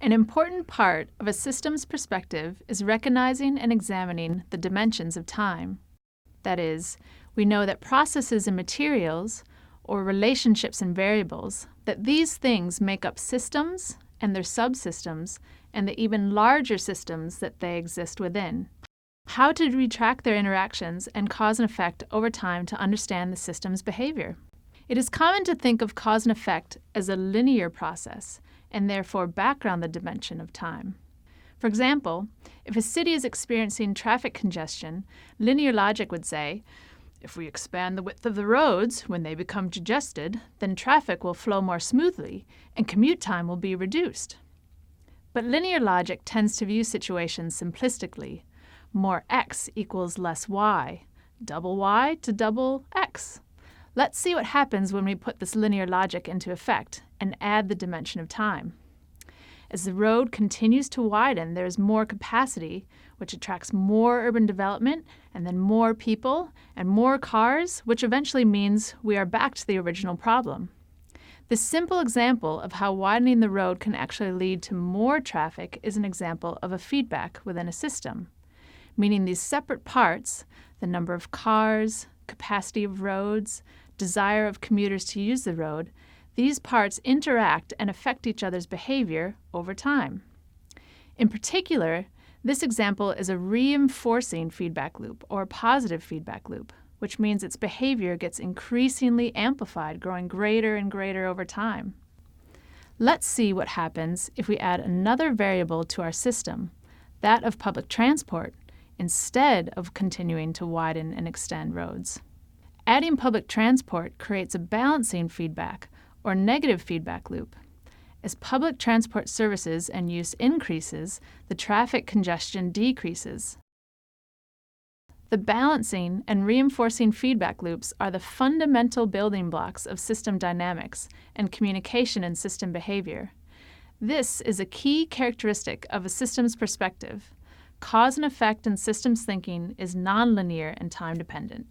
An important part of a systems perspective is recognizing and examining the dimensions of time. That is, we know that processes and materials, or relationships and variables, that these things make up systems and their subsystems and the even larger systems that they exist within. How do we track their interactions and cause and effect over time to understand the system's behavior? It is common to think of cause and effect as a linear process and therefore background the dimension of time. For example, if a city is experiencing traffic congestion, linear logic would say, if we expand the width of the roads when they become congested, then traffic will flow more smoothly and commute time will be reduced. But linear logic tends to view situations simplistically. More x equals less y, double y to double x. Let's see what happens when we put this linear logic into effect and add the dimension of time. As the road continues to widen, there is more capacity, which attracts more urban development, and then more people and more cars, which eventually means we are back to the original problem. This simple example of how widening the road can actually lead to more traffic is an example of a feedback within a system, meaning these separate parts, the number of cars, capacity of roads, desire of commuters to use the road, these parts interact and affect each other's behavior over time. In particular, this example is a reinforcing feedback loop or positive feedback loop, which means its behavior gets increasingly amplified, growing greater and greater over time. Let's see what happens if we add another variable to our system, that of public transport, instead of continuing to widen and extend roads. Adding public transport creates a balancing feedback or negative feedback loop. As public transport services and use increases, the traffic congestion decreases. The balancing and reinforcing feedback loops are the fundamental building blocks of system dynamics and communication and system behavior. This is a key characteristic of a systems perspective. Cause and effect in systems thinking is nonlinear and time-dependent.